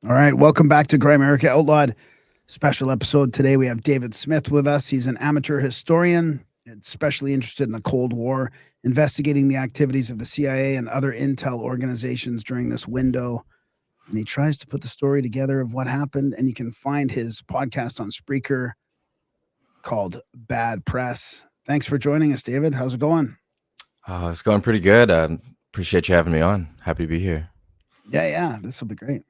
All right, welcome back to Grimerica Outlawed. Special episode today. We have David Smith with us. He's an amateur historian, especially interested in the Cold War, investigating the activities of the CIA and other intel organizations during this window. And he tries to put the story together of what happened. And you can find his podcast on Spreaker called Bad Press. Thanks for joining us, David. How's it going? It's going pretty good. Appreciate you having me on. Happy to be here. Yeah. This will be great.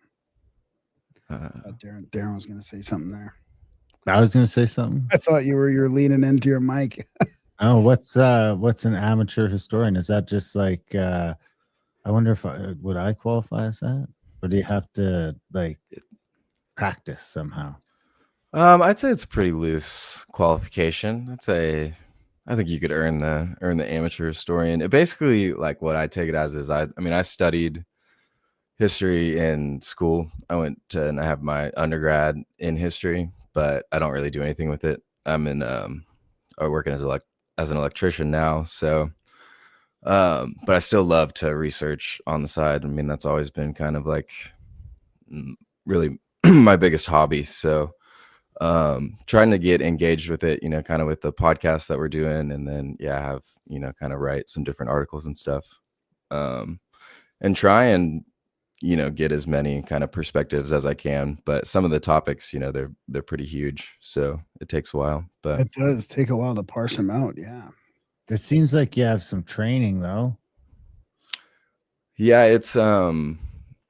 Darren was going to say something there. I was going to say something. I thought you're leaning into your mic. Oh, what's an amateur historian? Is that just like I wonder if would I qualify as that, or do you have to like practice somehow? I'd say it's a pretty loose qualification. I think you could earn the amateur historian. It basically, like, what I take it as is I studied history in school. I have my undergrad in history, but I don't really do anything with it. I'm working as an electrician now, so but I still love to research on the side. I mean, that's always been kind of like really my biggest hobby. So trying to get engaged with it, kind of with the podcast that we're doing, and then have kind of write some different articles and stuff, and try and get as many kind of perspectives as I can. But some of the topics, they're pretty huge, so it takes a while. But it does take a while to parse them out. Yeah, it seems like you have some training though. Yeah, it's kind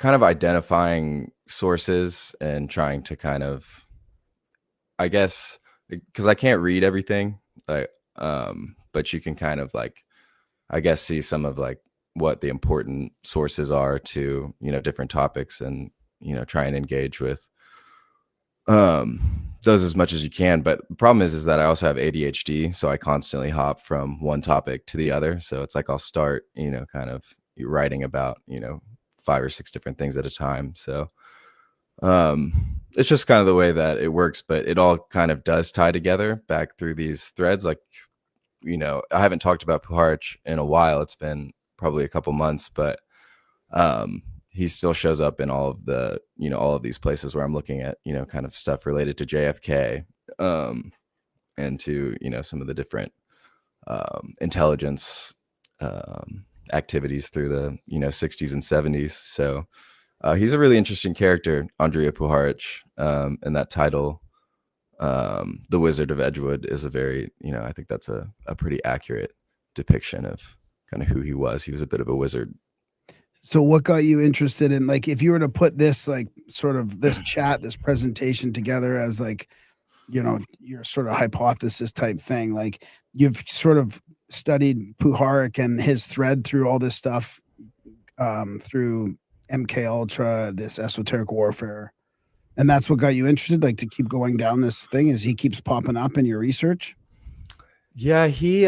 of identifying sources and trying to kind of, I guess, because I can't read everything, but you can kind of like, I guess, see some of like what the important sources are to different topics, and try and engage with those as much as you can. But the problem is that I also have ADHD, so I constantly hop from one topic to the other. So it's like I'll start kind of writing about 5 or 6 different things at a time. So it's just kind of the way that it works, but it all kind of does tie together back through these threads. Like, I haven't talked about Puharich in a while. It's been probably a couple months, but he still shows up in all of the all of these places where I'm looking at kind of stuff related to JFK, and to some of the different intelligence activities through the 60s and 70s. So he's a really interesting character, Andrea Puharich, and that title, The Wizard of Edgewood, is a very I think that's a pretty accurate depiction of kind of who he was. He was a bit of a wizard. So what got you interested in, like, if you were to put this, like, sort of this chat, this presentation together as like, your sort of hypothesis type thing, like you've sort of studied Puharich and his thread through all this stuff, through MKUltra, this esoteric warfare. And that's what got you interested, like, to keep going down this thing as he keeps popping up in your research? Yeah, he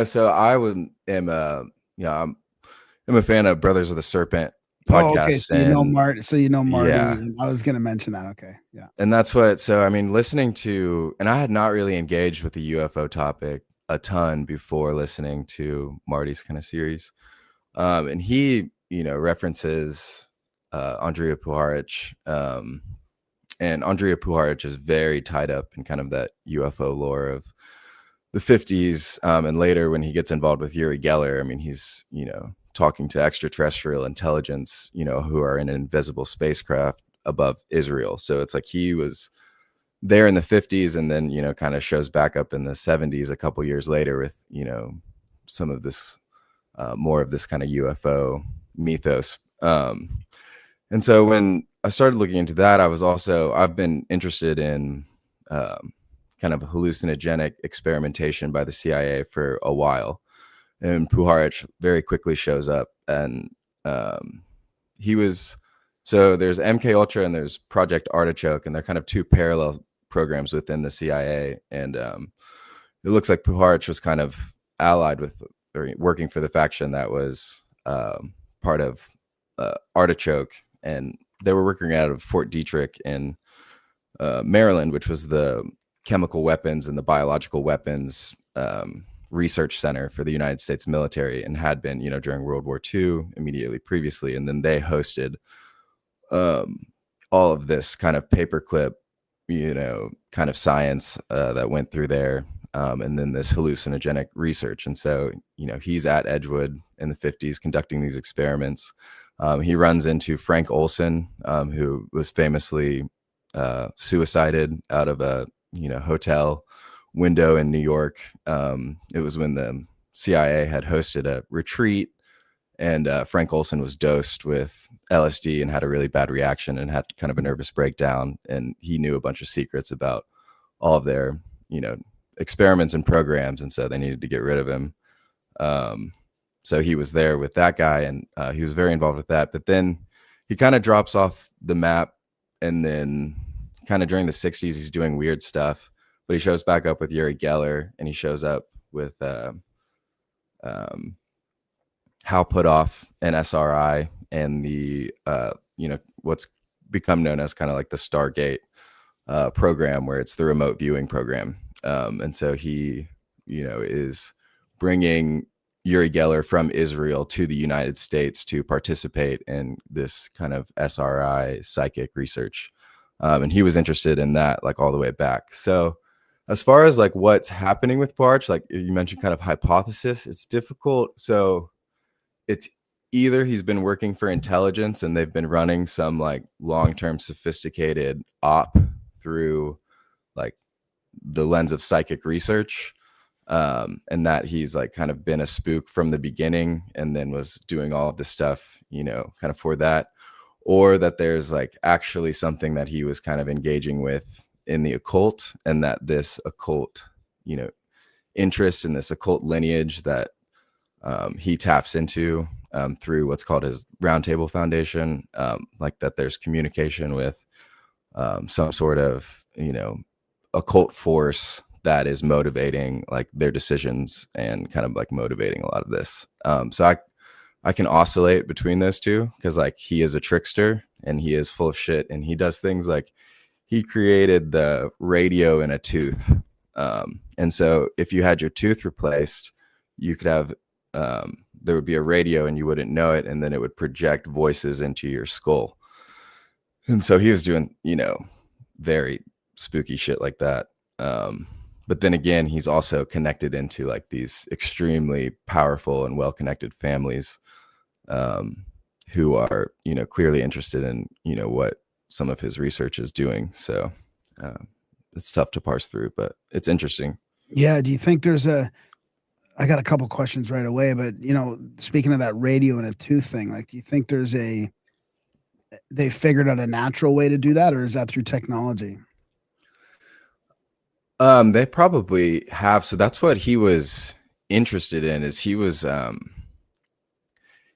so I'm a fan of Brothers of the Serpent podcast. Oh, okay. So you know Marty. Yeah. I was going to mention that. Okay. Yeah. And that's listening to, and I had not really engaged with the UFO topic a ton before listening to Marty's kind of series. And he, references Andrea Puharich. And Andrea Puharich is very tied up in kind of that UFO lore of the 50s. And later when he gets involved with Uri Geller, I mean, he's, talking to extraterrestrial intelligence, who are in an invisible spacecraft above Israel. So it's like he was there in the 50s, and then, kind of shows back up in the 70s a couple years later with, some of this, more of this kind of UFO mythos. And so when I started looking into that, I've been interested in kind of hallucinogenic experimentation by the CIA for a while. And Puharich very quickly shows up, and there's MKUltra and there's Project Artichoke, and they're kind of two parallel programs within the CIA. And it looks like Puharich was kind of allied with, or working for, the faction that was part of Artichoke, and they were working out of Fort Detrick in Maryland, which was the chemical weapons and the biological weapons research center for the United States military, and had been, during World War II immediately previously. And then they hosted all of this kind of paperclip, kind of science that went through there, and then this hallucinogenic research. And so, he's at Edgewood in the 50s conducting these experiments. He runs into Frank Olson, who was famously suicided out of a hotel window in New York. It was when the CIA had hosted a retreat, and Frank Olson was dosed with LSD and had a really bad reaction and had kind of a nervous breakdown. And he knew a bunch of secrets about all of their, experiments and programs. And so they needed to get rid of him. So he was there with that guy, and he was very involved with that. But then he kind of drops off the map. And then kind of during the 60s, he's doing weird stuff. But he shows back up with Uri Geller, and he shows up with Hal Puthoff and SRI and the what's become known as kind of like the Stargate program, where it's the remote viewing program. And so he is bringing Uri Geller from Israel to the United States to participate in this kind of SRI psychic research, and he was interested in that like all the way back. So as far as like what's happening with Puharich, like you mentioned kind of hypothesis, it's difficult. So it's either he's been working for intelligence and they've been running some like long-term sophisticated op through like the lens of psychic research, and that he's like kind of been a spook from the beginning and then was doing all of this stuff, kind of for that, or that there's like actually something that he was kind of engaging with in the occult, and that this occult, interest in this occult lineage that he taps into through what's called his Roundtable Foundation, like that there's communication with some sort of, occult force that is motivating like their decisions and kind of like motivating a lot of this. So I can oscillate between those two, because like he is a trickster and he is full of shit, and he does things like he created the radio in a tooth. And so if you had your tooth replaced, you could have, there would be a radio and you wouldn't know it. And then it would project voices into your skull. And so he was doing, very spooky shit like that. But then again, he's also connected into like these extremely powerful and well-connected families, who are, clearly interested in, what some of his research is doing. So it's tough to parse through, but it's interesting. Yeah. Do you think there's I got a couple questions right away, but speaking of that radio and a tooth thing, like, do you think they figured out a natural way to do that, or is that through technology? They probably have. So that's what he was interested in, is he was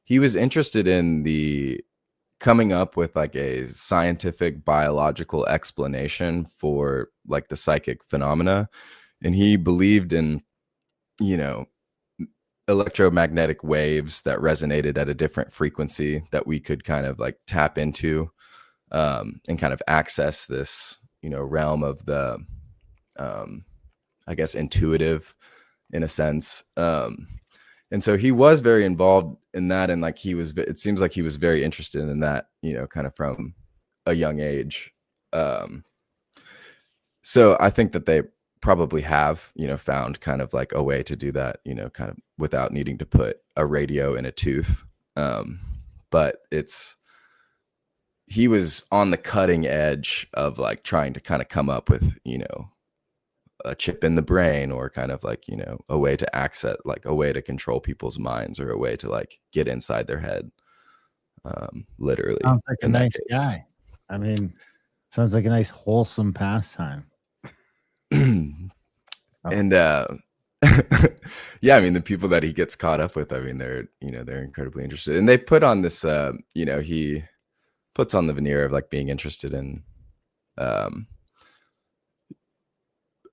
interested in the coming up with like a scientific biological explanation for like the psychic phenomena. And he believed in, electromagnetic waves that resonated at a different frequency that we could kind of like tap into, and kind of access this, realm of the, I guess, intuitive in a sense. And so he was very involved in that. And like it seems like he was very interested in that, kind of from a young age. So I think that they probably have, found kind of like a way to do that, kind of without needing to put a radio in a tooth. But he was on the cutting edge of like trying to kind of come up with, a chip in the brain, or kind of like, a way to access, like a way to control people's minds, or a way to like get inside their head. Literally. Sounds like a nice guy. I mean, sounds like a nice wholesome pastime. And yeah, I mean, the people that he gets caught up with, I mean, they're incredibly interested, and they put on this, he puts on the veneer of like being interested in,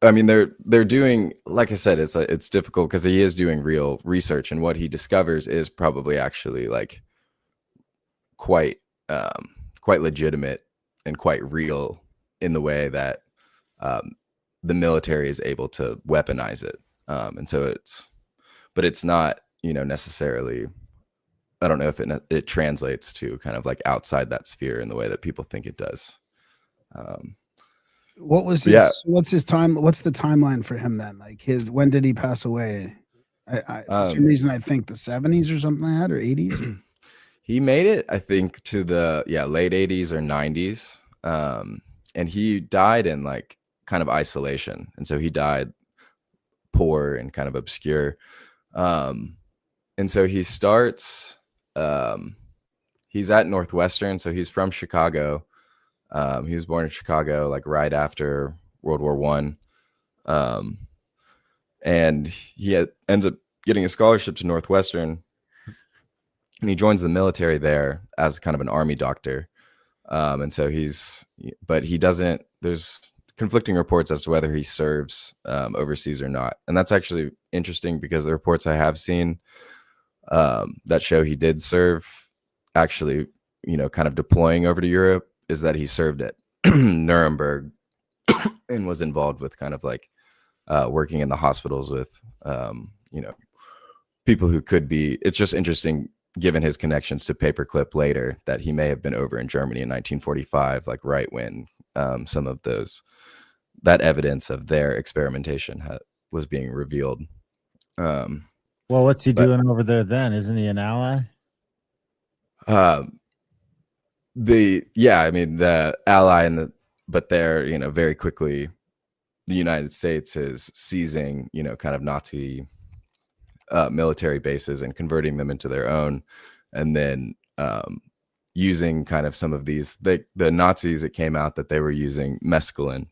I mean, they're doing, like I said, it's difficult because he is doing real research, and what he discovers is probably actually like quite legitimate and quite real in the way that the military is able to weaponize it. And so it's not, necessarily I don't know if it translates to kind of like outside that sphere in the way that people think it does. What was But yeah. his? What's his time? What's the timeline for him then? Like when did he pass away? For some reason, I think the 70s or something like that, or 80s. He made it, I think, to the late 80s or 90s, and he died in like kind of isolation, and so he died poor and kind of obscure. And so he starts. He's at Northwestern, so he's from Chicago. He was born in Chicago, like right after World War One, and he ends up getting a scholarship to Northwestern. And he joins the military there as kind of an army doctor. And so but he doesn't, there's conflicting reports as to whether he serves overseas or not. And that's actually interesting because the reports I have seen that show he did serve, actually, kind of deploying over to Europe, is that he served at Nuremberg and was involved with kind of like working in the hospitals with, people who could be, it's just interesting given his connections to Paperclip later, that he may have been over in Germany in 1945, like right when some of that evidence of their experimentation was being revealed. Well, what's he doing over there then? Isn't he an ally? The ally but they're, very quickly, the United States is seizing, kind of Nazi military bases and converting them into their own, and then using kind of some of these, the Nazis, it came out that they were using mescaline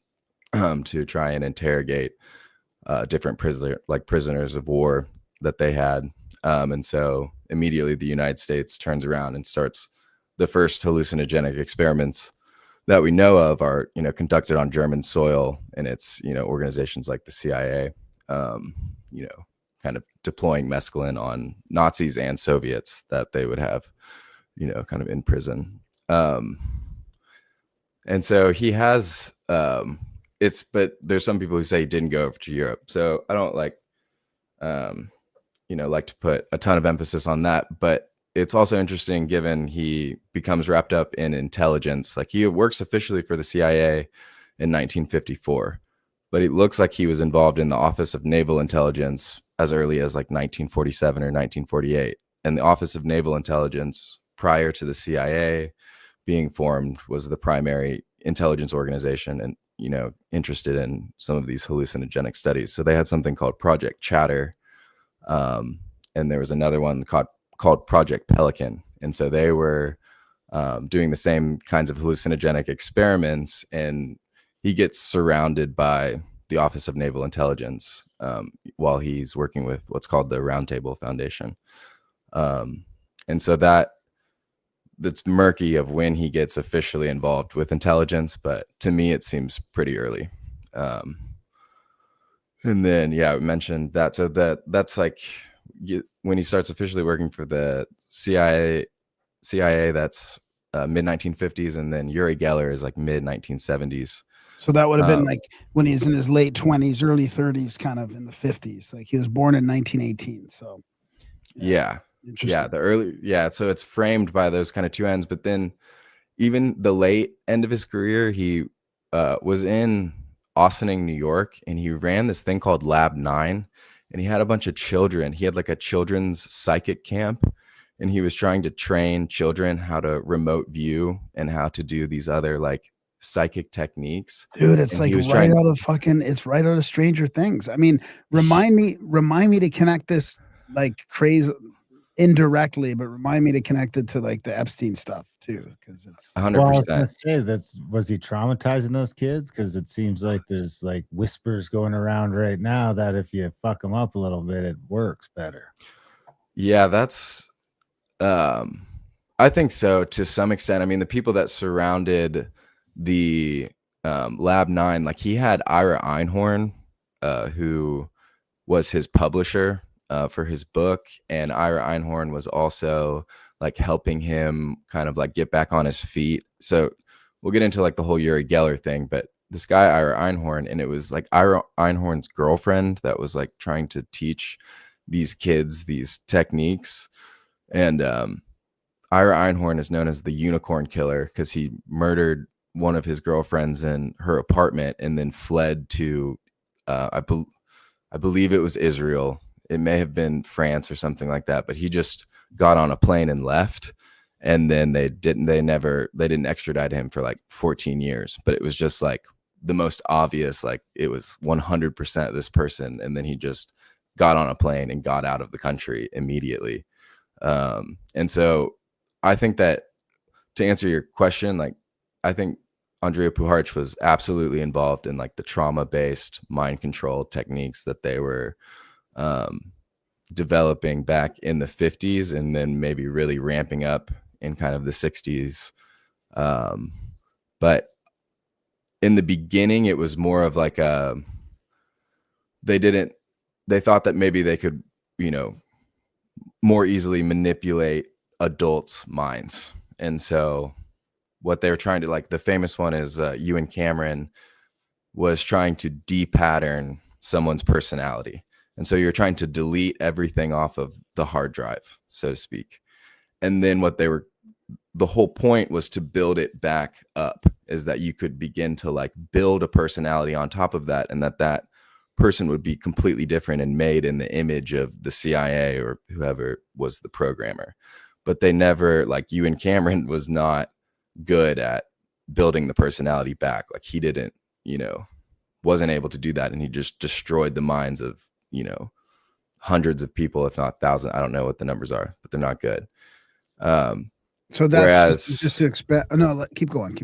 to try and interrogate different prisoners of war that they had, and so immediately the United States turns around and starts the first hallucinogenic experiments that we know of are conducted on German soil, and it's organizations like the CIA kind of deploying mescaline on Nazis and Soviets that they would have, kind of in prison. And so he has, but there's some people who say he didn't go over to Europe. So I don't like to put a ton of emphasis on that, but it's also interesting given he becomes wrapped up in intelligence. Like he works officially for the CIA in 1954, but it looks like he was involved in the Office of Naval Intelligence as early as like 1947 or 1948. And the Office of Naval Intelligence, prior to the CIA being formed, was the primary intelligence organization and, interested in some of these hallucinogenic studies. So they had something called Project Chatter. And there was another one called Project Pelican. And so they were doing the same kinds of hallucinogenic experiments, and he gets surrounded by the Office of Naval Intelligence while he's working with what's called the Roundtable Foundation. And so that's murky of when he gets officially involved with intelligence, but to me, it seems pretty early. And then, I mentioned that. So that's like when he starts officially working for the CIA, that's mid 1950s. And then Uri Geller is like mid 1970s. So that would have been like when he was in his late 20s, early 30s, kind of in the 50s. Like he was born in 1918. So interesting. So it's framed by those kind of two ends. But then even the late end of his career, he was in Austining, New York, and he ran this thing called Lab 9, and he had a bunch of children. He had like a children's psychic camp, and he was trying to train children how to remote view and how to do these other like psychic techniques. Dude, it's like right out of Stranger Things. I mean, remind me to connect this like crazy indirectly, but remind me to connect it to like the Epstein stuff too, because it's 100%. Well, I was gonna say, was he traumatizing those kids? Because it seems like there's like whispers going around right now that if you fuck them up a little bit, it works better. Yeah, that's I think so to some extent. I mean, the people that surrounded the Lab 9, like he had Ira Einhorn, who was his publisher for his book, and Ira Einhorn was also like helping him kind of like get back on his feet. So we'll get into like the whole Uri Geller thing, but this guy Ira Einhorn, and it was like Ira Einhorn's girlfriend that was like trying to teach these kids these techniques. And Ira Einhorn is known as the unicorn killer because he murdered one of his girlfriends in her apartment and then fled to, I believe it was Israel. It may have been France or something like that, but he just got on a plane and left. And then they didn't extradite him for like 14 years, but it was just like the most obvious, like it was 100% this person. And then he just got on a plane and got out of the country immediately. And so I think that, to answer your question, like I think Andrea Puharich was absolutely involved in like the trauma-based mind control techniques that they were developing back in the 50s and then maybe really ramping up in kind of the 60s. But in the beginning, it was more of like they thought that maybe they could, more easily manipulate adults' minds. And so what they were trying to, like the famous one is Ewan Cameron was trying to de-pattern someone's personality. And so you're trying to delete everything off of the hard drive, so to speak. And then the whole point was to build it back up, is that you could begin to like build a personality on top of that, and that person would be completely different and made in the image of the CIA or whoever was the programmer. But they never, like Ewan Cameron was not good at building the personality back. Like he didn't, wasn't able to do that. And he just destroyed the minds of, hundreds of people, if not thousands. I don't know what the numbers are, but they're not good. So that's just to expect. No, keep going.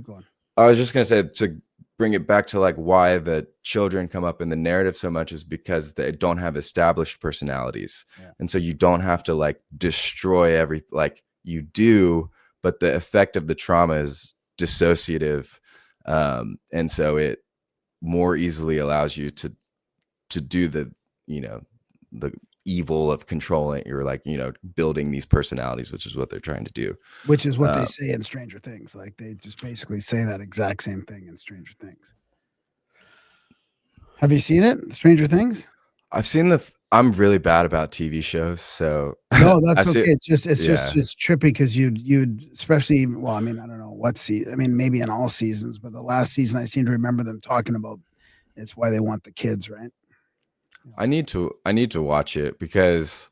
I was just going to say, to bring it back to like why the children come up in the narrative so much is because they don't have established personalities. Yeah. And so you don't have to like destroy like you do, but the effect of the trauma is dissociative. And so it more easily allows you to do the evil of controlling. You're like, building these personalities, which is what they're trying to do. Which is what they say in Stranger Things. Like they just basically say that exact same thing in Stranger Things. Have you seen it, Stranger Things? I've seen I'm really bad about TV shows, so no, that's okay. It's trippy because you'd especially, well, I mean, I don't know what season. I mean, maybe in all seasons, but the last season I seem to remember them talking about it's why they want the kids, right? I need to watch it because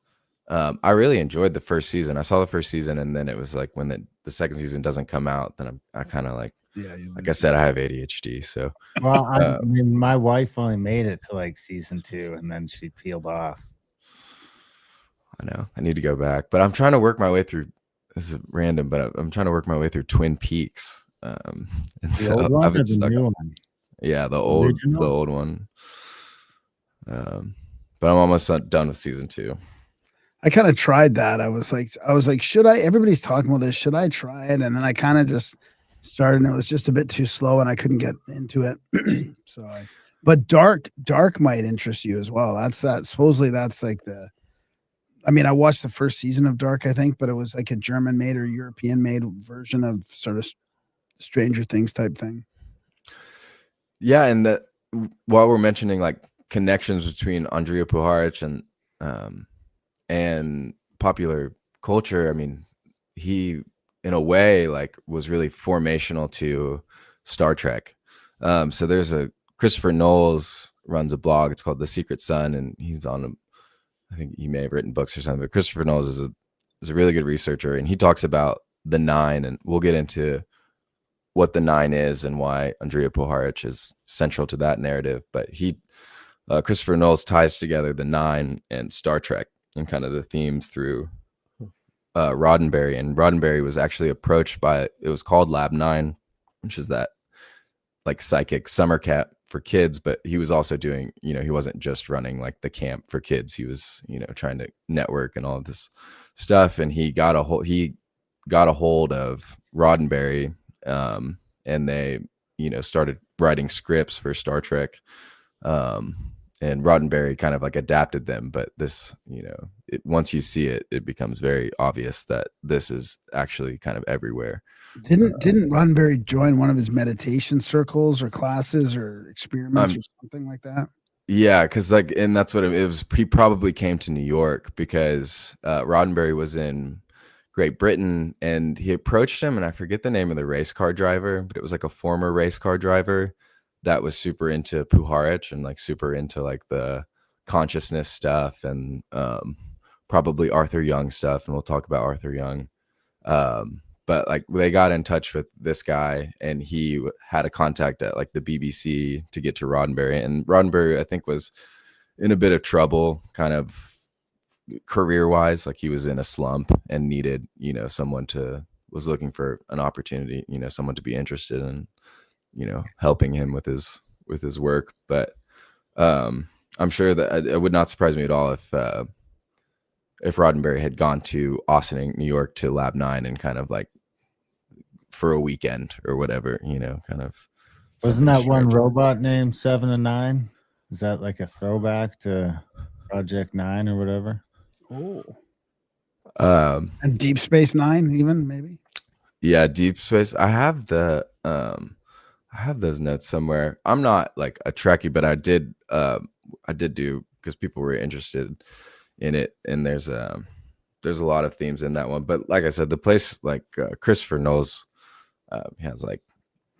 I really enjoyed the first season. I saw the first season, and then it was like when the second season doesn't come out, then I kind of like, like I said, I have ADHD. So, well, I mean, my wife only made it to like season 2, and then she peeled off. I know I need to go back, but I'm trying to work my way through. This is random, but I'm trying to work my way through Twin Peaks. And the old one or the new one? Yeah, the old one. But I'm almost done with season 2. I kind of tried that. I was like, should I? Everybody's talking about this. Should I try it? And then I kind of just started, and it was just a bit too slow, and I couldn't get into it. But Dark might interest you as well. Supposedly that's like I mean, I watched the first season of Dark, I think, but it was like a German made or European made version of sort of Stranger Things type thing. Yeah. And while we're mentioning like connections between Andrea Puharich and popular culture, I mean, he in a way like was really formational to Star Trek. So there's Christopher Knowles runs a blog. It's called The Secret Sun, and he's on I think he may have written books or something, but Christopher Knowles is a really good researcher, and he talks about the 9, and we'll get into what the 9 is and why Andrea Puharich is central to that narrative. But Christopher Knowles ties together the 9 and Star Trek and kind of the themes through Roddenberry. And Roddenberry was actually approached by, it was called Lab 9, which is that like psychic summer camp for kids, but he was also doing, he wasn't just running like the camp for kids. He was, trying to network and all of this stuff. And he got a hold of Roddenberry, and they, started writing scripts for Star Trek. And Roddenberry kind of like adapted them, but this, once you see it, it becomes very obvious that this is actually kind of everywhere. Didn't Roddenberry join one of his meditation circles or classes or experiments or something like that? Yeah, because and that's what it was. He probably came to New York because Roddenberry was in Great Britain, and he approached him, and I forget the name of the race car driver, but it was like a former race car driver that was super into Puharich and like super into like the consciousness stuff and probably Arthur Young stuff, and we'll talk about Arthur Young. But like they got in touch with this guy, and he had a contact at like the BBC to get to Roddenberry, and Roddenberry I think was in a bit of trouble, kind of career wise. Like he was in a slump and needed, you know, was looking for an opportunity, you know, someone to be interested in, you know, helping him with his work. But I'm sure that it would not surprise me at all if Roddenberry had gone to Austin, New York, to Lab 9 and kind of like for a weekend or whatever, you know, kind of. Wasn't that one robot named 7 and 9? Is that like a throwback to Project 9 or whatever? Oh. And Deep Space Nine, even maybe. Yeah, Deep Space. I have those notes somewhere. I'm not like a Trekkie, but I did do, because people were interested in it, and there's a lot of themes in that one. But like I said, the place, like Christopher Knowles has like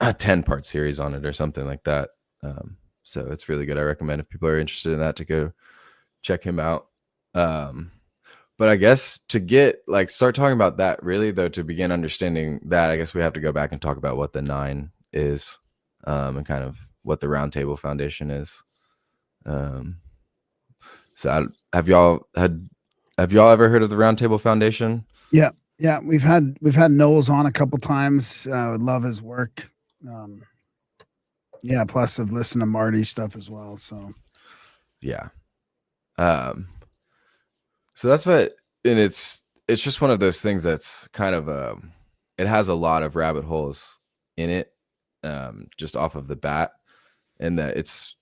a 10-part series on it or something like that. So it's really good. I recommend, if people are interested in that, to go check him out. But I guess to start talking about that, really though, to begin understanding that, I guess we have to go back and talk about what the 9 is, and kind of what the Round Table Foundation is. So have y'all ever heard of the Round Table Foundation? Yeah. We've had Knowles on a couple times. I would love his work. Plus I've listened to Marty's stuff as well. So yeah. So that's what, and it's just one of those things that's kind of it has a lot of rabbit holes in it, just off of the bat, and that it's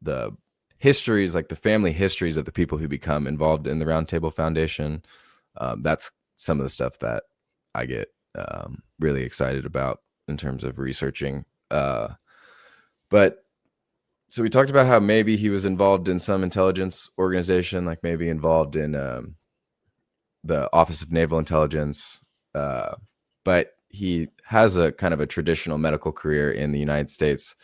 the histories, like the family histories of the people who become involved in the Round Table Foundation. That's some of the stuff that I get really excited about in terms of researching. But so we talked about how maybe he was involved in some intelligence organization, like maybe involved in the Office of Naval Intelligence. But he has a kind of a traditional medical career in the United States.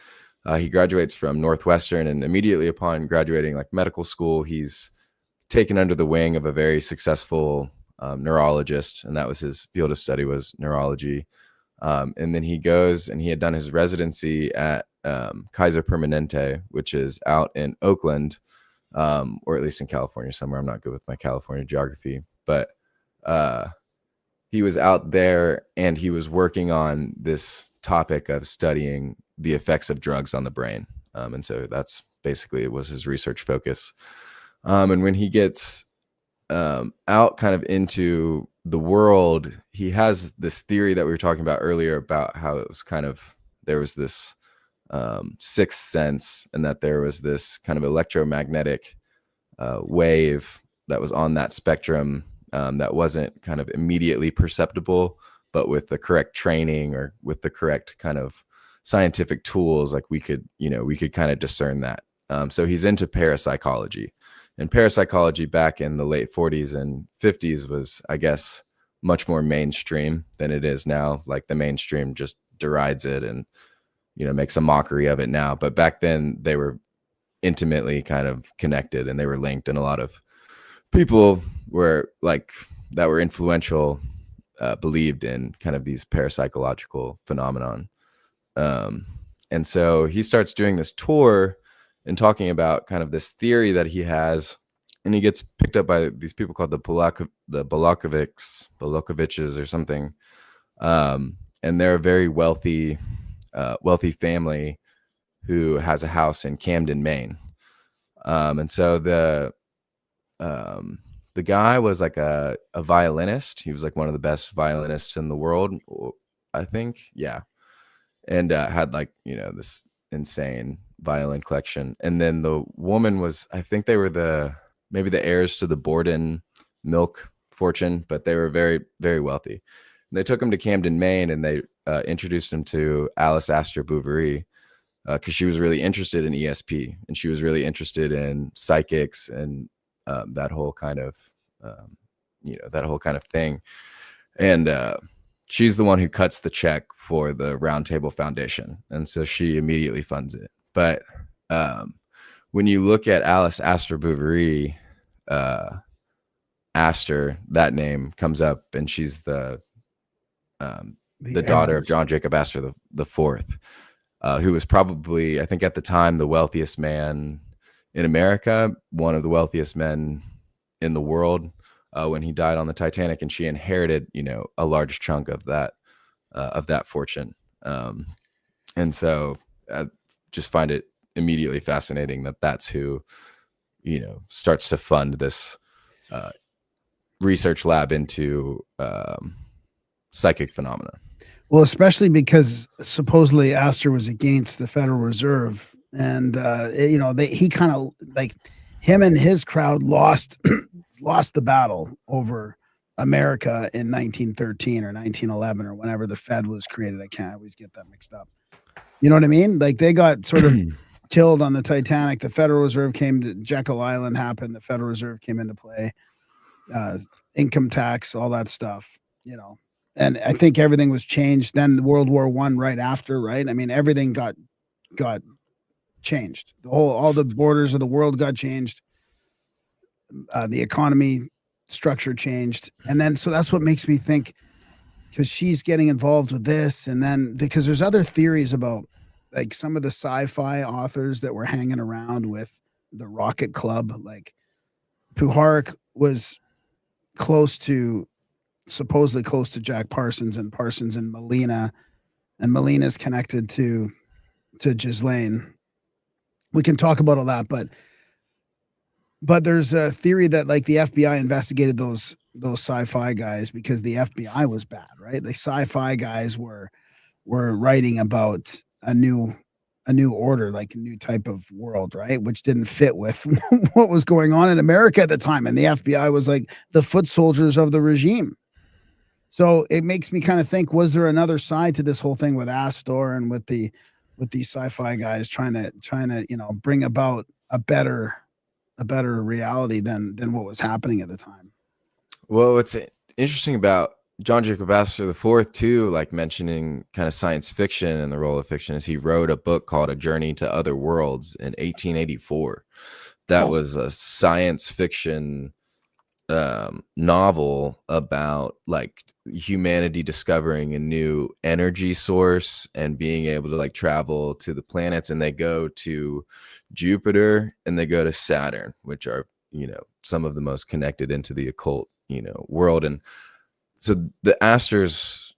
He graduates from Northwestern, and immediately upon graduating like medical school, he's taken under the wing of a very successful neurologist, and that was his field of study, was neurology. And then he goes, and he had done his residency at Kaiser Permanente, which is out in Oakland, or at least in California somewhere. I'm not good with my California geography, but he was out there, and he was working on this topic of studying the effects of drugs on the brain. And so that's basically, it was his research focus. And when he gets out kind of into the world, he has this theory that we were talking about earlier about how it was kind of, there was this sixth sense, and that there was this kind of electromagnetic wave that was on that spectrum, that wasn't kind of immediately perceptible, but with the correct training or with the correct kind of scientific tools, like we could kind of discern that. So he's into parapsychology, and parapsychology back in the late 40s and 50s was, I guess, much more mainstream than it is now. Like the mainstream just derides it and, makes a mockery of it now. But back then they were intimately kind of connected, and they were linked, and a lot of people were like, that were influential, believed in kind of these parapsychological phenomenon. And so he starts doing this tour and talking about kind of this theory that he has, and he gets picked up by these people called the Balakoviches or something. And they're a very wealthy family who has a house in Camden, Maine. And so the guy was like a violinist. He was like one of the best violinists in the world, I think. Yeah. And had like, this insane violin collection. And then the woman was, I think they were maybe the heirs to the Borden milk fortune, but they were very, very wealthy. And they took him to Camden, Maine, and they introduced him to Alice Astor Bouverie, because she was really interested in ESP, and she was really interested in psychics and that whole kind of, that whole kind of thing. And she's the one who cuts the check for the Round Table Foundation, and so she immediately funds it. But when you look at Alice Astor Bouverie, Astor, that name comes up, and she's the daughter of John Jacob Astor the fourth, who was probably, I think at the time, the wealthiest man in America, one of the wealthiest men in the world, when he died on the Titanic, and she inherited, a large chunk of that fortune. And so I just find it immediately fascinating that that's who, starts to fund this research lab into psychic phenomena. Well, especially because supposedly Astor was against the Federal Reserve, and he kind of, like, him and his crowd lost the battle over America in 1913 or 1911 or whenever the Fed was created. I always get that mixed up. You know what I mean? Like, they got sort of killed on the Titanic. The Federal Reserve came to Jekyll Island happened. The Federal Reserve came into play, income tax, all that stuff, and I think everything was changed. Then World War I right after, right? I mean, everything got changed. All the borders of the world got changed. The economy structure changed. And then, so that's what makes me think, because she's getting involved with this. And then, because there's other theories about, like, some of the sci-fi authors that were hanging around with the Rocket Club, like Puharich was supposedly close to Jack Parsons, and Parsons and Melina, and Melina's connected to Ghislaine. We can talk about all that, but there's a theory that, like, the FBI investigated those sci-fi guys because the FBI was bad, right? The sci-fi guys were writing about a new order, like a new type of world, right? Which didn't fit with what was going on in America at the time. And the FBI was like the foot soldiers of the regime. So it makes me kind of think, was there another side to this whole thing with Astor and with these sci-fi guys trying to, bring about a better reality than what was happening at the time? Well, what's interesting about John Jacob Astor IV too, like mentioning kind of science fiction and the role of fiction, is he wrote a book called A Journey to Other Worlds in 1884. That was a science fiction novel about, like, humanity discovering a new energy source and being able to, like, travel to the planets. And they go to Jupiter and they go to Saturn, which are, some of the most connected into the occult, world. And so the Astors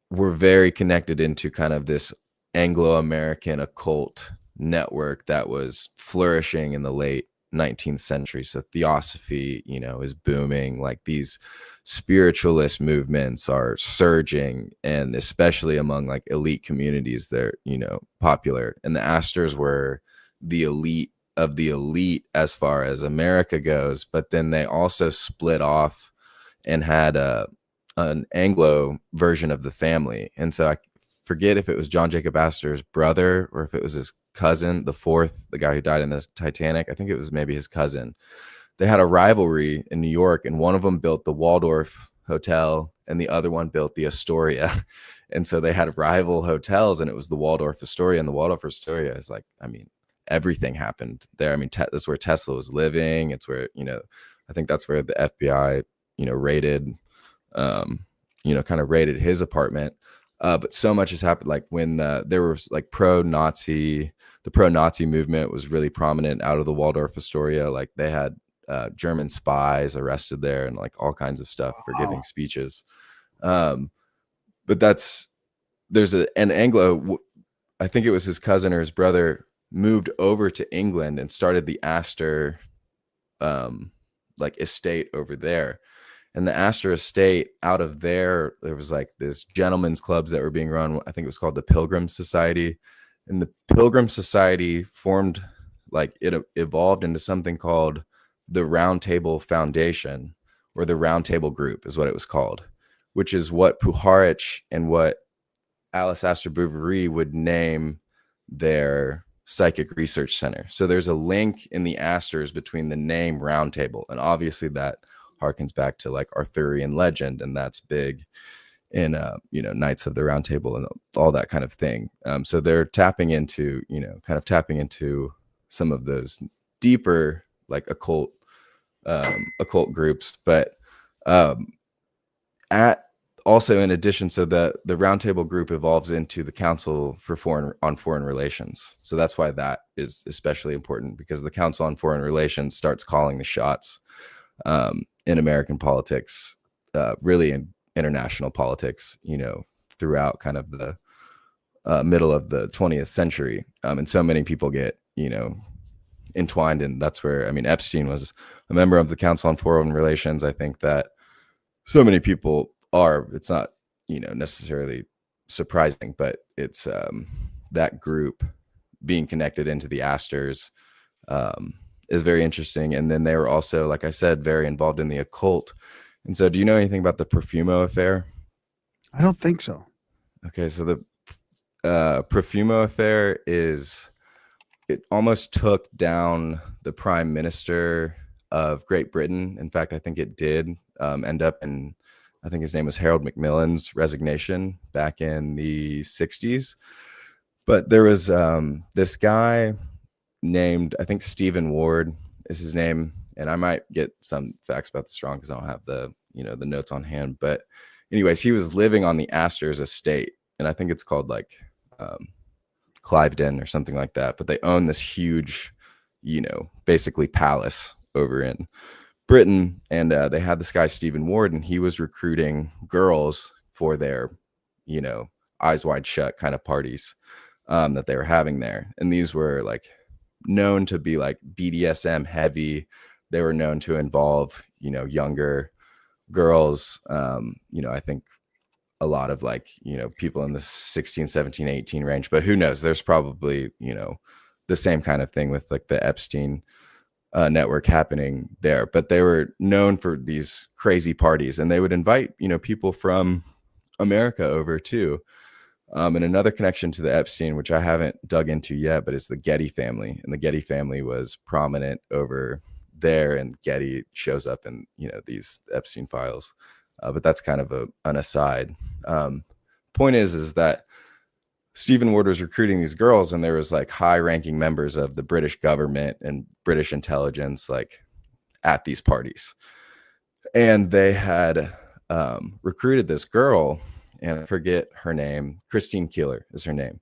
were very connected into kind of this Anglo-American occult network that was flourishing in the late 19th century. So theosophy, is booming. Like, these spiritualist movements are surging, and especially among, like, elite communities, they're, popular. And the Astors were the elite of the elite as far as America goes, but then they also split off and had an Anglo version of the family. And so I forget if it was John Jacob Astor's brother or if it was his cousin, the fourth, the guy who died in the Titanic. I think it was maybe his cousin. They had a rivalry in New York, and one of them built the Waldorf Hotel and the other one built the Astoria. And so they had rival hotels, and it was the Waldorf Astoria. And the Waldorf Astoria is, like, I mean, everything happened there. I mean, that's where Tesla was living. It's where, I think that's where the FBI, raided, kind of raided his apartment. But so much has happened. Like, when there was, like, the pro-Nazi movement was really prominent out of the Waldorf Astoria. Like, they had German spies arrested there and, like, all kinds of stuff for giving speeches. But there's an Anglo, I think it was his cousin or his brother, moved over to England and started the Astor estate over there. And the Astor estate, out of there was, like, this gentlemen's clubs that were being run. I think it was called the Pilgrim Society. And the Pilgrim Society formed, like, it evolved into something called the Round Table Foundation, or the Round Table Group is what it was called, which is what Puharich and what Alice Astor Bouverie would name their psychic research center. So there's a link in the Astors between the name Round Table, and obviously that harkens back to, like, Arthurian legend, and that's big in Knights of the Round Table and all that kind of thing. So they're tapping into some of those deeper like occult groups, but also in addition, so the Round Table group evolves into the Council for Foreign Relations. So that's why that is especially important, because the Council on Foreign Relations starts calling the shots in American politics, really in international politics, throughout kind of the middle of the 20th century. And so many people get, entwined. And that's where, Epstein was a member of the Council on Foreign Relations. I think that so many people are, it's not, necessarily surprising, but it's that group being connected into the Astors is very interesting. And then they were also, like I said, very involved in the occult. And so do you know anything about the Profumo affair? I don't think so. Okay, so the Profumo affair it almost took down the prime minister of Great Britain. In fact, I think it did end up in, I think his name was Harold Macmillan's resignation back in the 60s. But there was this guy named, I think Stephen Ward is his name. And I might get some facts about this wrong because I don't have the notes on hand. But anyways, he was living on the Astors estate. And I think it's called like Cliveden or something like that. But they own this huge, basically palace over in Britain. And they had this guy, Stephen Ward, and he was recruiting girls for their, eyes wide shut kind of parties that they were having there. And these were like known to be like BDSM heavy. They were known to involve, younger girls. I think a lot of like, people in the 16, 17, 18 range, but who knows? There's probably, the same kind of thing with like the Epstein network happening there. But they were known for these crazy parties, and they would invite, people from America over too. And another connection to the Epstein, which I haven't dug into yet, but it's the Getty family. And the Getty family was prominent over there, and Getty shows up in, these Epstein files. But that's kind of an aside. Point is that Stephen Ward was recruiting these girls, and there was like high ranking members of the British government and British intelligence, like at these parties. And they had recruited this girl, and I forget her name. Christine Keeler is her name.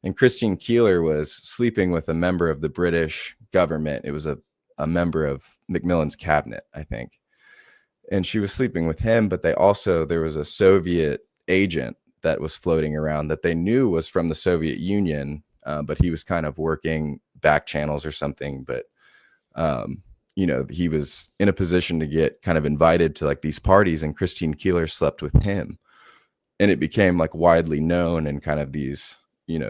And Christine Keeler was sleeping with a member of the British government. It was a member of Macmillan's cabinet, I think. And she was sleeping with him, but there was a Soviet agent that was floating around that they knew was from the Soviet Union, but he was kind of working back channels or something. But, he was in a position to get kind of invited to like these parties, and Christine Keeler slept with him. And it became like widely known in kind of these,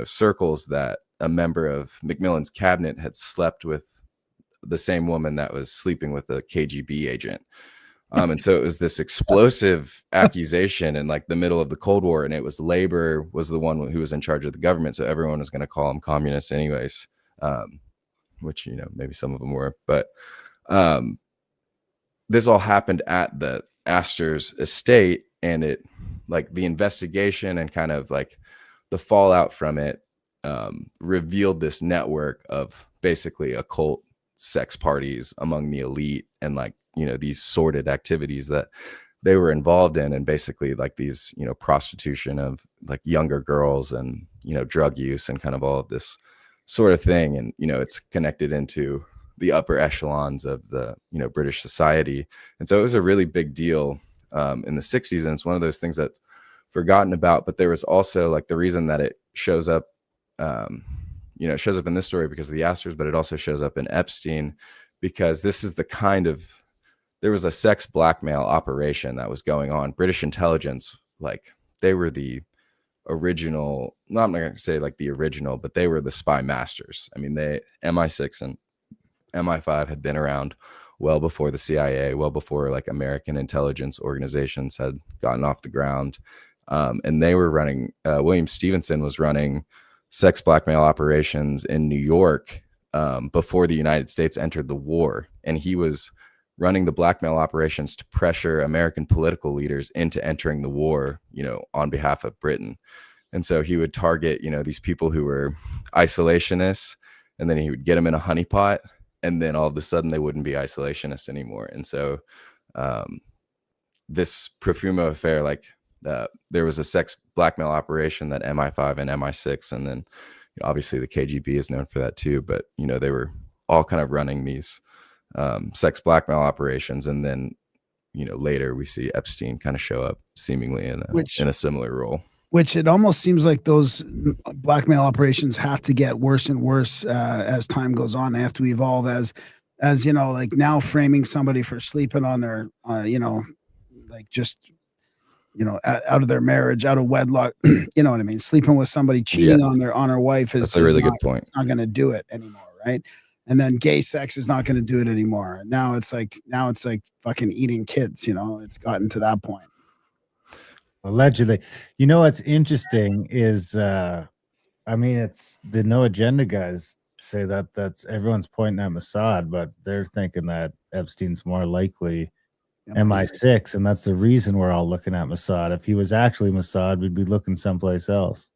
circles that a member of Macmillan's cabinet had slept with the same woman that was sleeping with a KGB agent. And so it was this explosive accusation in like the middle of the Cold War, and it was Labor was the one who was in charge of the government. So everyone was going to call them communists anyways, which, maybe some of them were, but this all happened at the Astor's estate, and it like the investigation and kind of like the fallout from it revealed this network of basically occult sex parties among the elite, and like, these sordid activities that they were involved in, and basically like these, prostitution of like younger girls, and, drug use, and kind of all of this sort of thing. And, it's connected into the upper echelons of the, British society. And so it was a really big deal in the 60s. And it's one of those things that's forgotten about. But there was also like the reason that it shows up, it shows up in this story because of the Astors, but it also shows up in Epstein because this is the kind of, there was a sex blackmail operation that was going on. British intelligence, like they were the original, not I'm not going to say like the original, but they were the spy masters. I mean, MI6 and MI5 had been around well before the CIA, well before like American intelligence organizations had gotten off the ground. And they were running, William Stevenson was running sex blackmail operations in New York before the United States entered the war. And he was running the blackmail operations to pressure American political leaders into entering the war, on behalf of Britain. And so he would target, these people who were isolationists, and then he would get them in a honeypot, and then all of a sudden they wouldn't be isolationists anymore. And so this Profumo affair, there was a sex blackmail operation that MI5 and MI6, and then obviously the KGB is known for that too, but they were all kind of running these sex blackmail operations. And then later we see Epstein kind of show up seemingly in a similar role, which it almost seems like those blackmail operations have to get worse and worse as time goes on. They have to evolve as like now framing somebody for sleeping on their out of their marriage, out of wedlock, you know what I mean? Sleeping with somebody, cheating on her wife that's a really good point. It's not going to do it anymore, right? And then gay sex is not going to do it anymore. Now it's like fucking eating kids, it's gotten to that point. Allegedly. What's interesting is it's the No Agenda guys say that's everyone's pointing at Mossad, but they're thinking that Epstein's more likely MI6, and that's the reason we're all looking at Mossad. If he was actually Mossad, we'd be looking someplace else.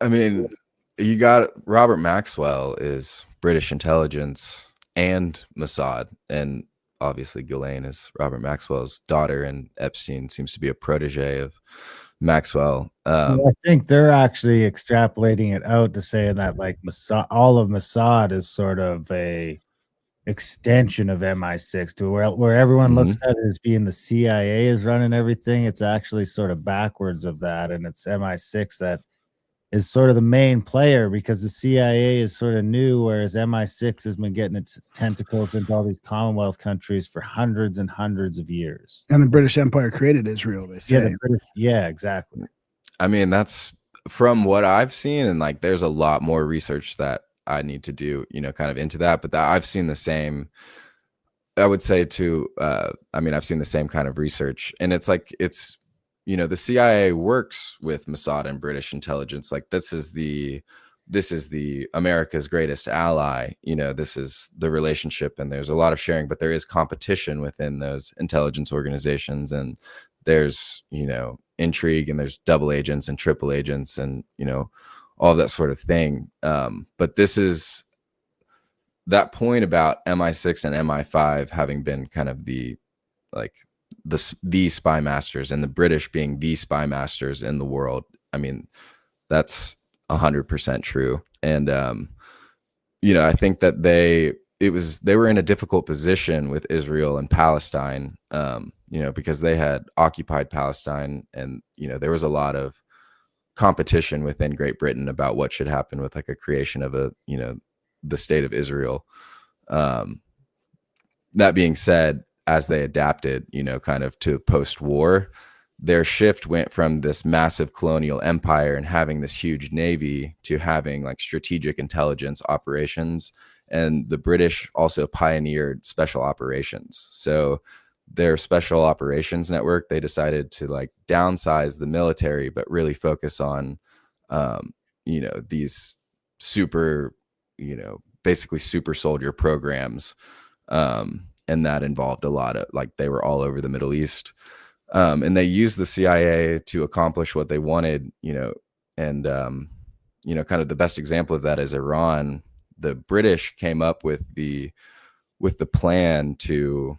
I mean, you got Robert Maxwell is British intelligence and Mossad, and obviously Ghislaine is Robert Maxwell's daughter, and Epstein seems to be a protege of Maxwell. I think they're actually extrapolating it out to say that Mossad, all of Mossad is sort of a extension of MI6 to where everyone looks at it as being the CIA is running everything. It's actually sort of backwards of that, and it's MI6 that is sort of the main player, because the CIA is sort of new, whereas MI6 has been getting its tentacles into all these Commonwealth countries for hundreds and hundreds of years. And the British Empire created Israel, they say. Yeah, exactly. I mean, that's from what I've seen, and there's a lot more research that I need to do, kind of into that, but I've seen the same, I would say too. I've seen the same kind of research, and it's the CIA works with Mossad and British intelligence. This is the America's greatest ally. This is the relationship, and there's a lot of sharing, but there is competition within those intelligence organizations, and there's, intrigue, and there's double agents and triple agents, and, all that sort of thing. But this is that point about MI6 and MI5 having been kind of the spy masters, and the British being the spy masters in the world. I mean, that's 100% true. And, I think that they were in a difficult position with Israel and Palestine, because they had occupied Palestine, and, there was a lot of competition within Great Britain about what should happen with a creation of the state of Israel. That being said, as they adapted, kind of to post-war, their shift went from this massive colonial empire and having this huge navy to having strategic intelligence operations. And the British also pioneered special operations. So their special operations network, they decided to downsize the military, but really focus on, these super, basically super soldier programs. And that involved a lot of they were all over the Middle East. And they used the CIA to accomplish what they wanted, and, kind of the best example of that is Iran. The British came up with the plan to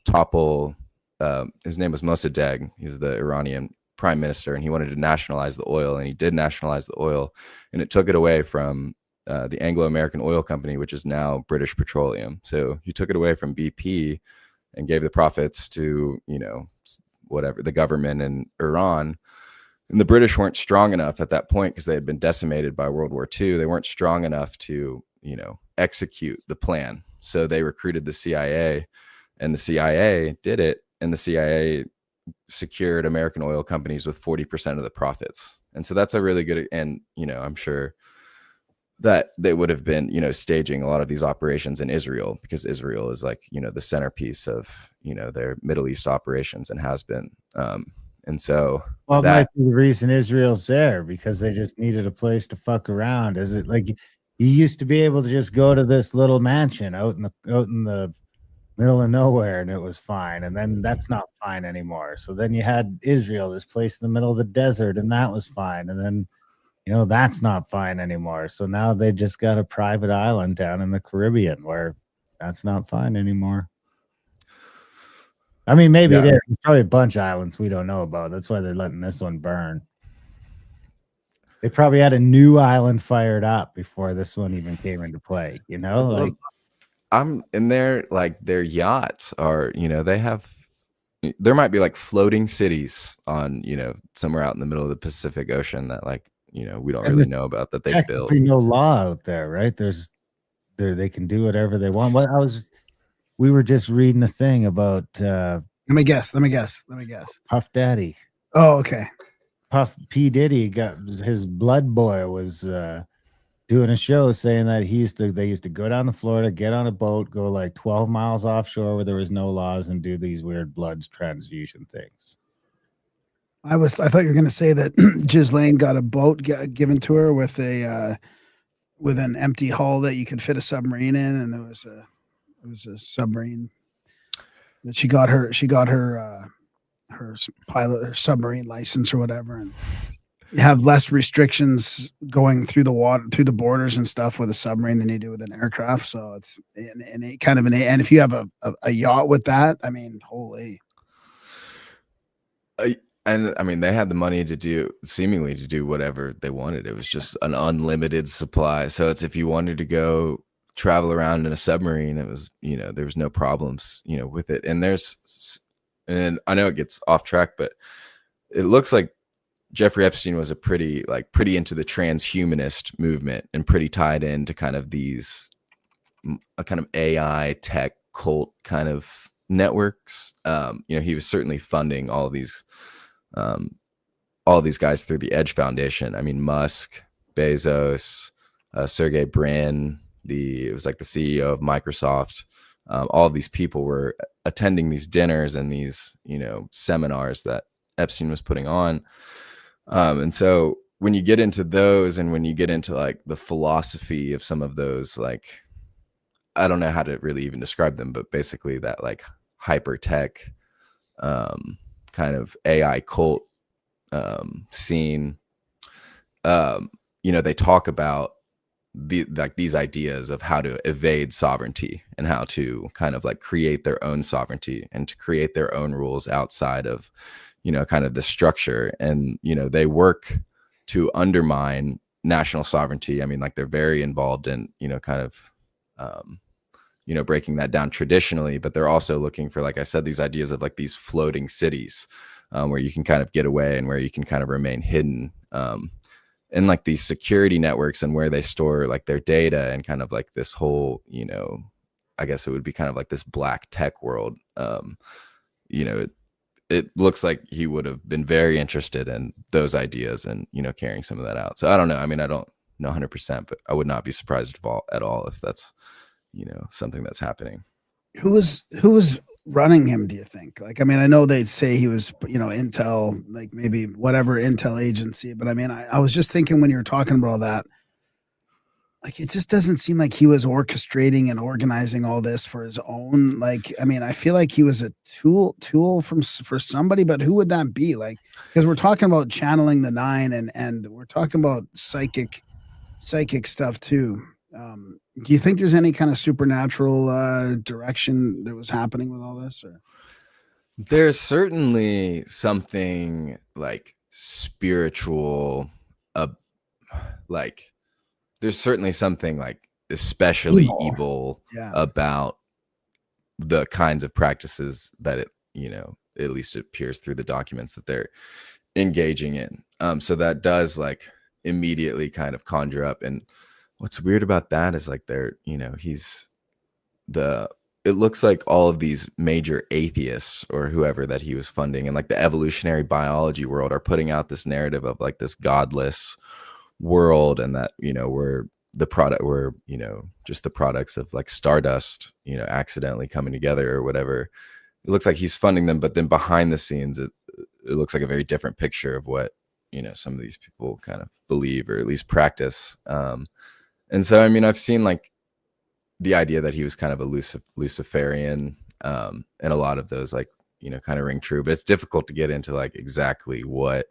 topple, his name was Mossadegh. He was the Iranian prime minister, and he wanted to nationalize the oil, and he did nationalize the oil, and it took it away from the Anglo-American Oil Company, which is now British Petroleum. So he took it away from BP and gave the profits to, the government in Iran. And the British weren't strong enough at that point, because they had been decimated by World War II. They weren't strong enough to, execute the plan. So they recruited the CIA, and the CIA did it. And the CIA secured American oil companies with 40% of the profits. And so that's a really good, and, I'm sure that they would have been, staging a lot of these operations in Israel, because Israel is the centerpiece of, their Middle East operations, and has been. And so that might be the reason Israel's there, because they just needed a place to fuck around. Is it you used to be able to just go to this little mansion out in the middle of nowhere, and it was fine. And then that's not fine anymore. So then you had Israel, this place in the middle of the desert, and that was fine. And then, that's not fine anymore. So now they just got a private island down in the Caribbean where that's not fine anymore. I mean, maybe it is. There's probably a bunch of islands we don't know about. That's why they're letting this one burn. They probably had a new island fired up before this one even came into play, like I'm in there, like their yachts are, there might be like floating cities on, somewhere out in the middle of the Pacific Ocean that like, we don't really know about that they built. No law out there, right? They can do whatever they want. We were just reading a thing about let me guess. Puff Daddy. Oh, okay. P. Diddy got his blood boy was doing a show saying that they used to go down to Florida, get on a boat, go like 12 miles offshore where there was no laws, and do these weird blood transfusion things. I thought you were going to say that Ghislaine got a boat given to her with with an empty hull that you could fit a submarine in, and it was a submarine that she got her pilot or submarine license or whatever, and you have less restrictions going through the water, through the borders and stuff with a submarine than you do with an aircraft. So it's and if you have a yacht with that, I mean, holy. And I mean, they had the money to seemingly do whatever they wanted. It was just an unlimited supply. So it's, if you wanted to go travel around in a submarine, it was, there was no problems, with it. And and I know it gets off track, but it looks like Jeffrey Epstein was pretty into the transhumanist movement and pretty tied into kind of these a kind of AI tech cult kind of networks. He was certainly funding all these guys through the Edge Foundation. I mean, Musk, Bezos, Sergey Brin, it was like the CEO of Microsoft. All of these people were attending these dinners and these, seminars that Epstein was putting on. And so when you get into those, and when you get into like the philosophy of some of those, like, I don't know how to really even describe them, but basically that like hyper tech, kind of AI cult, scene, they talk about these ideas of how to evade sovereignty and how to kind of like create their own sovereignty and to create their own rules outside of, kind of the structure. And, they work to undermine national sovereignty. I mean, like, they're very involved in, kind of, breaking that down traditionally, but they're also looking for, like I said, these ideas of like these floating cities, where you can kind of get away and where you can kind of remain hidden, and like these security networks and where they store like their data, and kind of like this whole, I guess it would be kind of like this black tech world. It looks like he would have been very interested in those ideas and, carrying some of that out. So I don't know. I mean, I don't know 100%, but I would not be surprised at all if that's, something that's happening. Who was running him, do you think? Like, I mean, I know they'd say he was, Intel, like maybe whatever Intel agency, but I mean, I was just thinking when you were talking about all that, like, it just doesn't seem like he was orchestrating and organizing all this for his own. Like, I mean, I feel like he was a tool for somebody, but who would that be? Like, because we're talking about channeling the nine, and we're talking about psychic stuff too. Do you think there's any kind of supernatural direction that was happening with all this? Or? There's certainly something like spiritual, like there's certainly something like especially evil about the kinds of practices that it, at least it appears through the documents that they're engaging in. So that does like immediately kind of conjure up. And what's weird about that is like it looks like all of these major atheists or whoever that he was funding and like the evolutionary biology world are putting out this narrative of like this godless world, and that, we're just the products of like stardust, accidentally coming together or whatever. It looks like he's funding them, but then behind the scenes, it looks like a very different picture of what, some of these people kind of believe or at least practice. And so, I mean, I've seen like the idea that he was kind of a Luciferian, And a lot of those like, you know, kind of ring true, but it's difficult to get into like exactly what,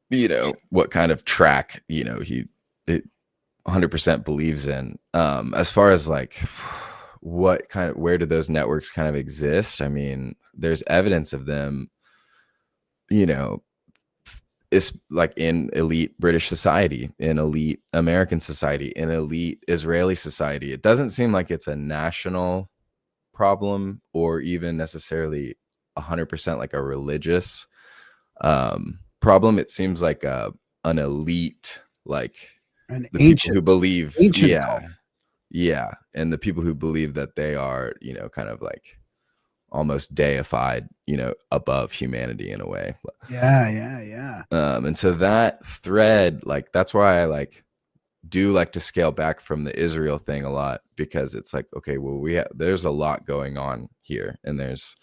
you know, what kind of track, you know, it 100% believes in. As far as like where do those networks kind of exist? I mean, there's evidence of them, you know, it's like in elite British society, in elite American society, in elite Israeli society. It doesn't seem like it's a national problem or even necessarily 100% like a religious problem. It seems like an elite, like the people who believe, yeah, and the people who believe that they are, you know, kind of like almost deified, you know, above humanity in a way. Yeah. And so that thread, like, that's why I like do like to scale back from the Israel thing a lot, because it's like, okay, well, there's a lot going on here, and there's,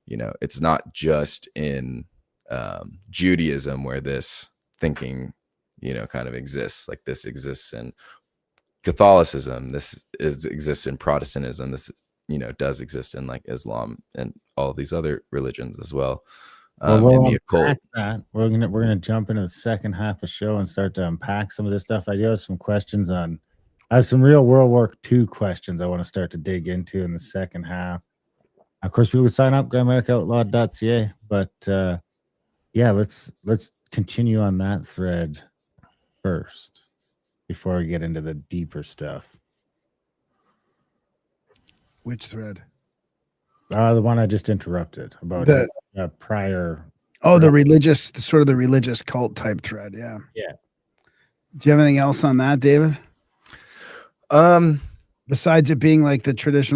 you know, it's not just in Judaism where this thinking, you know, kind of exists. Like this exists in Catholicism, this exists in Protestantism, this, you know, does exist in like Islam and all of these other religions as well. Well, In the occult, we're gonna jump into the second half of the show and start to unpack some of this stuff. I do have some questions I have some real World War II questions I want to start to dig into in the second half. Of course, people can sign up grammaticoutlawed.ca, but yeah, let's continue on that thread first before we get into the deeper stuff. Which thread? The one I just interrupted about The prior. the religious, sort of the religious cult type thread. Yeah. Yeah. Do you have anything else on that, David? Besides it being like the traditional